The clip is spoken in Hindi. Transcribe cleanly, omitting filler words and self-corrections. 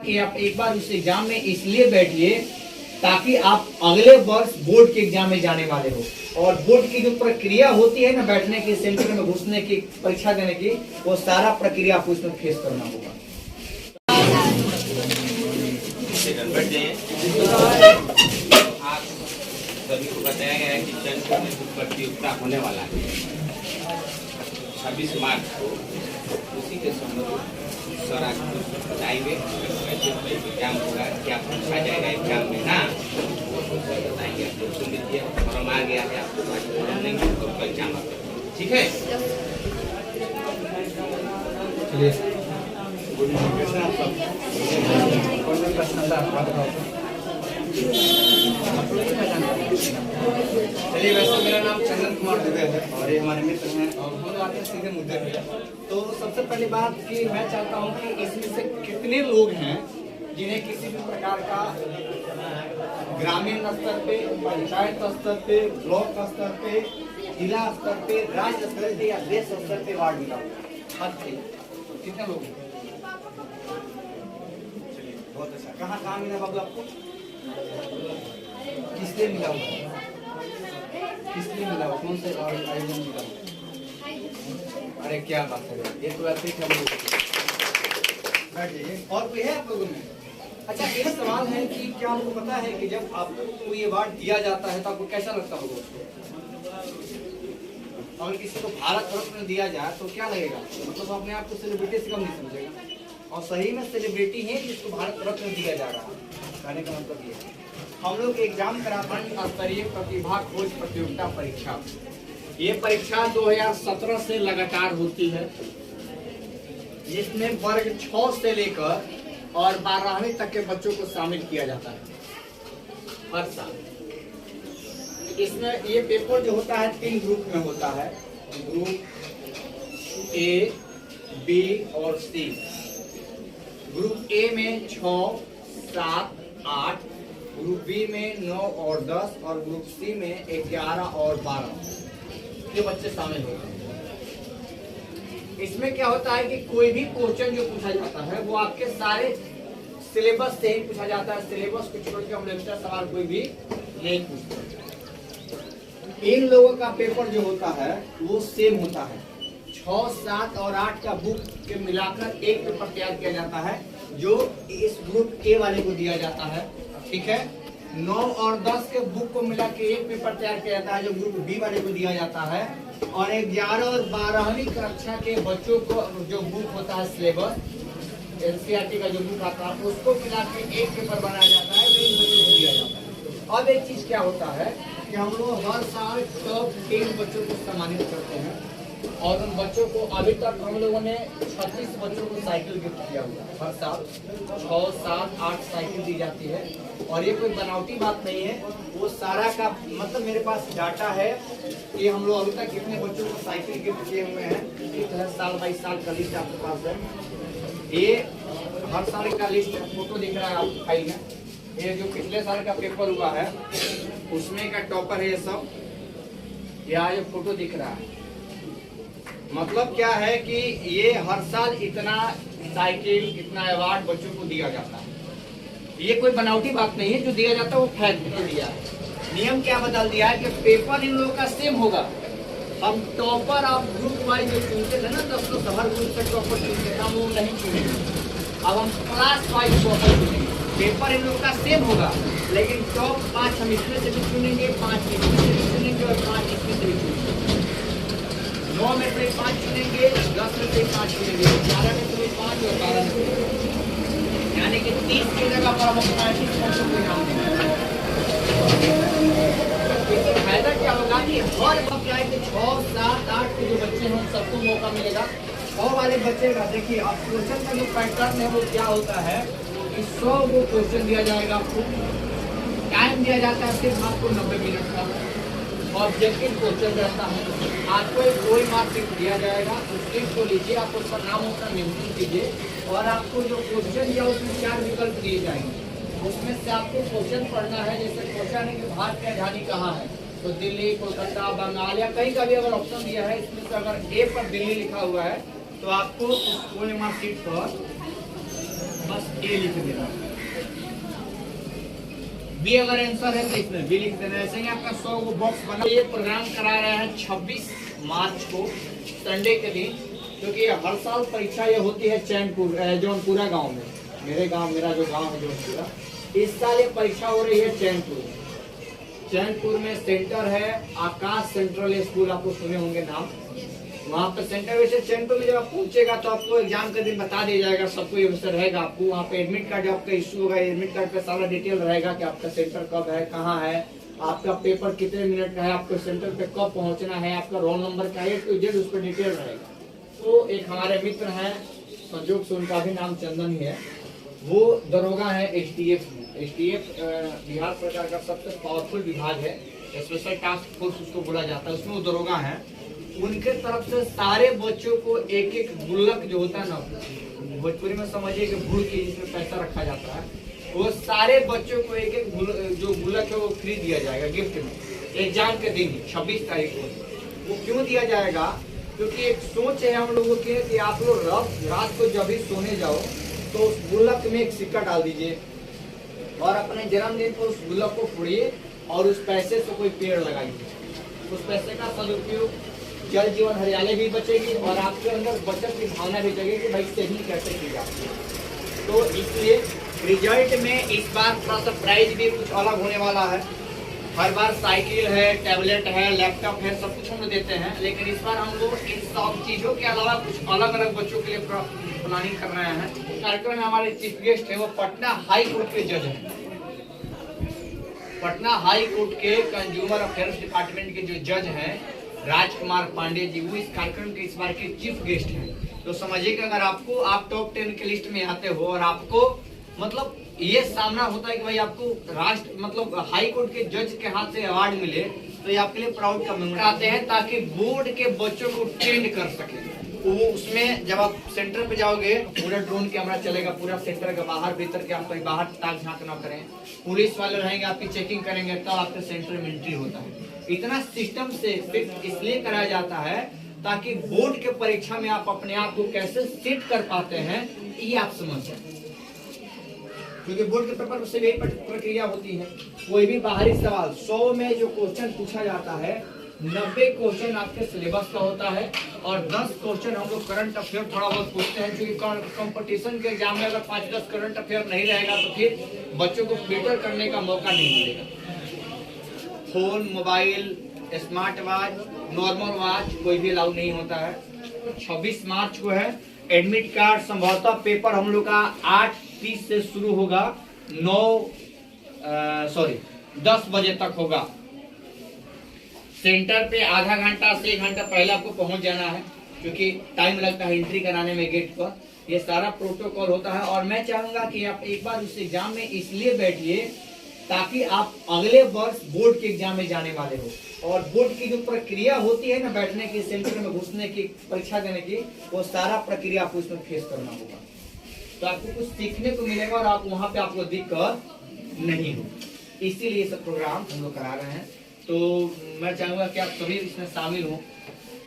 कि आप एक बार उस एग्जाम में इसलिए बैठिए ताकि आप अगले वर्ष बोर्ड के एग्जाम में जाने वाले हो। और बोर्ड की जो प्रक्रिया होती है ना, बैठने की, सेंटर में घुसने की, परीक्षा देने की, वो सारा प्रक्रिया आपको इसमें फेस करना होगा। आप सभी को बताया गया है कि चंद्र में जो प्रतियोगिता होने वाला है 26 मार्च को, उसी के संबंध सर आज बताएंगे कैसे एग्जाम होगा, क्या पूछा जाएगा एग्जाम में ना, बताएंगे। आप लोग सुन लीजिए, फॉर्म आ गया है, आपको फॉर्म लेंगे तो एग्जाम आ गया, ठीक है। चलिए, चलिए, वैसे मेरा नाम चंदन कुमार दुबे है और ये हमारे मित्र हैं और हम लोग आते हैं सीधे मुद्दे पे। तो सबसे पहली बात कि मैं चाहता हूँ कि इसमें से कितने लोग हैं जिन्हें किसी भी प्रकार का ग्रामीण स्तर पे, पंचायत स्तर पे, ब्लॉक स्तर पे, जिला स्तर पे, राज्य स्तर पे या देश स्तर पे अवार्ड मिला हद से कितने लोग हैं? चलिए, बहुत अच्छा। कहाँ मिला बाबू आपको? किसलिए मिला हुआ? किसलिए मिला हुआ? कौन से आयोजन मिला हुआ? अरे क्या बात है, ये तो ऐसे ही हम लोग बैठ जाइए। और कोई है आप लोगों में? अच्छा, एक सवाल है कि क्या आपको पता है कि जब आपको कोई अवार्ड दिया जाता है तो आपको कैसा लगता होगा उसको? अगर किसी को भारत रत्न दिया जाए तो क्या लगेगा? मतलब अपने आप को सेलिब्रिटी से कम नहीं समझेगा, और सही में सेलिब्रिटी है जिसको भारत रत्न दिया जा रहा है। कहने का मतलब ये है, हम लोग एग्जाम कराते हैं स्तरीय प्रतिभा खोज प्रतियोगिता परीक्षा। ये परीक्षा 2017 से लगातार होती है, जिसमें वर्ग 6 से लेकर और 12वीं तक के बच्चों को शामिल किया जाता है हर साल। इसमें ये पेपर जो होता है 3 ग्रुप में होता है, ग्रुप ए, बी और सी। ग्रुप ए में 6, 7, 8, ग्रुप बी में 9 और 10 और ग्रुप सी में 11 और 12 ये बच्चे शामिल होते हैं। इसमें क्या होता है कि कोई भी क्वेश्चन जो पूछा जाता है वो आपके सारे सिलेबस से ही पूछा जाता है। सिलेबस को छोड़ के हम एक्स्ट्रा सवाल कोई भी नहीं पूछते। इन लोगों का पेपर जो होता है वो सेम होता है। 6, 7 और 8 का बुक के मिलाकर एक पेपर तैयार किया जाता है जो इस ग्रुप ए वाले को दिया जाता है, ठीक है। 9 और 10 के बुक को मिला के एक पेपर तैयार किया जाता है जो ग्रुप बी वाले को दिया जाता है, और 11 और 12वीं कक्षा के बच्चों को जो बुक होता है सिलेबस एनसीईआरटी का जो बुक आता है उसको मिला के एक पेपर बनाया जाता है जो इन बच्चों को दिया जाता है। अब एक चीज क्या होता है कि हम लोग हर साल टॉप 10 बच्चों को सम्मानित करते हैं, और उन बच्चों को अभी तक हम लोगों ने 36 बच्चों को साइकिल गिफ्ट किया हुआ है। हर साल 6, 7, 8 साइकिल दी जाती है, और ये कोई बनावटी बात नहीं है, वो सारा का मतलब मेरे पास डाटा है कि हम लोग अभी तक कितने बच्चों को साइकिल गिफ्ट किए हुए हैं। इस तरह साल बाई साल का लिस्ट आपके पास है। ये हर साल का लिस्ट फोटो दिख रहा है आपको फाइल में। ये जो पिछले साल का पेपर हुआ है उसमें का टॉपर है ये सब, यहाँ ये फोटो दिख रहा है। मतलब क्या है कि ये हर साल इतना साइकिल, इतना अवार्ड बच्चों को दिया जाता है। ये कोई बनावटी बात नहीं है, जो दिया जाता है वो फैक्ट दिया है। नियम क्या बदल दिया है कि पेपर इन लोगों का सेम होगा। हम टॉपर आप ग्रुप वाइज जो चुनते थे ना, 10 लोग हर ग्रुप से टॉपर चुनते थे, हम वो नहीं चुनेंगे। अब हम क्लास वाइज टॉपर चुनेंगे। पेपर इन लोगों का सेम होगा, लेकिन टॉप 5 हम इसमें से भी चुनेंगे, 5 इसमें से भी चुनेंगे और 5 इसमें से भी चुनेंगे। 9 में से 5 चुनेंगे, 10 में से 5 चुनेंगे, 11 में से 5 और 12 में से, यानी कि 30 की जगह पर हम 35 बच्चों को इनाम देंगे। इससे फायदा क्या होगा कि हर वक्त क्या है कि 6, 7, 8 के जो बच्चे हैं सबको मौका मिलेगा। 100 वाले बच्चे का देखिए अब क्वेश्चन का जो पैटर्न है वो क्या होता है कि 100 को क्वेश्चन दिया जाएगा, आपको टाइम दिया जाता है सिर्फ आपको 90 मिनट का। ऑब्जेक्टिव क्वेश्चन रहता है, आपको एक कोई मार्क्स दिया जाएगा, उस टिक को लीजिए, आप उसका नाम उसका मेंशन कीजिए, और आपको जो क्वेश्चन दिया उसमें 4 विकल्प दिए जाएंगे। उसमें से आपको क्वेश्चन पढ़ना है। जैसे क्वेश्चन है कि भारत की राजधानी कहाँ है, तो दिल्ली, कोलकाता, बंगाल या कहीं का भी अगर ऑप्शन दिया है, इसमें से अगर ए पर दिल्ली लिखा हुआ है तो आपको उस कोई मार्कशीट पर बस ए लिख देना। बी अगर आंसर है तो इसमें बी लिख देना। ऐसे ही आपका 100 को बॉक्स बना। ये प्रोग्राम करा रहे हैं 26 मार्च को संडे के दिन, क्योंकि हर साल परीक्षा ये होती है चैनपुर जौनपुरा गांव में। मेरा जो गांव है जौनपुरा, इस साल ये परीक्षा हो रही है चैनपुर में सेंटर है आकाश सेंट्रल स्कूल, आपको सुने होंगे नाम। वहाँ पे सेंटर, वैसे चैनपुर में जब आप पहुंचेगा तो आपको एग्जाम के दिन बता दिया जाएगा, सबको ये रहेगा। आपको वहाँ पे एडमिट कार्ड आपका इश्यू होगा, एडमिट कार्ड पे सारा डिटेल रहेगा कि आपका सेंटर कब है, कहाँ है, आपका पेपर कितने मिनट का है, आपको सेंटर पे कब पहुंचना है, आपका रोल नंबर क्या है, तो जेड उस पर डिटेल रहेगा। तो एक हमारे मित्र हैं, संजोग से उनका भी नाम चंदन ही है, वो दरोगा है एसटीएफ बिहार सरकार का सबसे पावरफुल विभाग है, स्पेशल टास्क फोर्स उसको बोला जाता है, उसमें वो दरोगा है। उनके तरफ से सारे बच्चों को एक एक गुल्लक जो होता है ना, भोजपुरी में समझिए कि भूल के जिसमें पैसा रखा जाता है, वो सारे बच्चों को एक एक जो गुल्लक है वो फ्री दिया जाएगा गिफ्ट में एग्जाम के दिन 26 तारीख को। वो क्यों दिया जाएगा? क्योंकि एक सोच है हम लोगों की कि आप लोग रात को जब भी सोने जाओ तो उस गुल्लक में एक सिक्का डाल दीजिए और अपने जन्मदिन पर उस गुल्लक को फोड़िए और उस पैसे से कोई पेड़ लगाइए। उस पैसे का सदुपयोग, जल जीवन हरियाली भी बचेगी और आपके अंदर बचत की भावना भी जगेगी कि भाई सेविंग कैसे की जाती है। तो इसलिए रिजल्ट में इस बार थोड़ा सा प्राइज भी कुछ अलग होने वाला है। हर बार साइकिल है, टैबलेट है, लैपटॉप है, सब कुछ हम लोग देते हैं, लेकिन इस बार हम लोग इन सब चीजों के अलावा कुछ अलग अलग बच्चों के लिए प्लानिंग कर रहे हैं। कार्यक्रम में हमारे चीफ गेस्ट है वो पटना हाई कोर्ट के जज हैं, पटना हाई कोर्ट के कंज्यूमर अफेयर्स डिपार्टमेंट के जो जज हैं राजकुमार पांडे जी, वो इस कार्यक्रम के इस बार के चीफ गेस्ट हैं। तो समझिए कि अगर आप टॉप 10 के लिस्ट में आते हो और आपको मतलब ये सामना होता है कि भाई आपको राष्ट्र हाई कोर्ट के जज के हाथ से अवार्ड मिले, तो ये आपके लिए प्राउड का मोमेंट आते हैं, ताकि बोर्ड के बच्चों को ट्रेंड कर सके। वो उसमें जब आप सेंटर पे जाओगे पूरा ड्रोन कैमरा चलेगा, पूरा सेंटर का बाहर भीतर के, आप कहीं बाहर ताक झांक ना करें, पुलिस वाले रहेंगे आपकी चेकिंग करेंगे, तब आपके सेंटर में एंट्री होता है। इतना सिस्टम से फिट इसलिए कराया जाता है ताकि बोर्ड के परीक्षा में आप अपने आप को कैसे सेट कर पाते हैं ये आप समझ जाए, क्योंकि बोर्ड के पेपर से यही प्रक्रिया होती है। कोई भी बाहरी सवाल 100 में जो क्वेश्चन पूछा जाता है 90 क्वेश्चन आपके सिलेबस का होता है और 10 क्वेश्चन हम लोग करंट अफेयर थोड़ा बहुत पूछते हैं, क्योंकि कंपटीशन के एग्जाम में अगर 5-10 करंट अफेयर नहीं रहेगा तो फिर बच्चों को फिल्टर करने का मौका नहीं मिलेगा। Phone, mobile, smart watch, normal watch कोई भी अलाउ नहीं होता है। 26 मार्च को है एडमिट कार्ड। संभवतः पेपर हम लोग का 8:30 से शुरू होगा, 10 बजे तक होगा। सेंटर पे आधा घंटा से 1 घंटा पहले आपको पहुंच जाना है, क्योंकि टाइम लगता है एंट्री कराने में गेट पर। ये सारा प्रोटोकॉल होता है और मैं चाहूंगा कि आप एक बार उस एग्जाम में इसलिए बैठिए ताकि आप अगले वर्ष बोर्ड के एग्जाम में जाने वाले हो, और बोर्ड की जो प्रक्रिया होती है ना बैठने की, सेंटर में घुसने की, परीक्षा देने की, वो सारा प्रक्रिया आपको इसमें फेस करना होगा। तो आपको कुछ सीखने को मिलेगा और आप वहाँ पे आपको दिक्कत नहीं हो, इसीलिए सब प्रोग्राम हम लोग करा रहे हैं। तो मैं चाहूंगा कि आप सभी इसमें शामिल हो।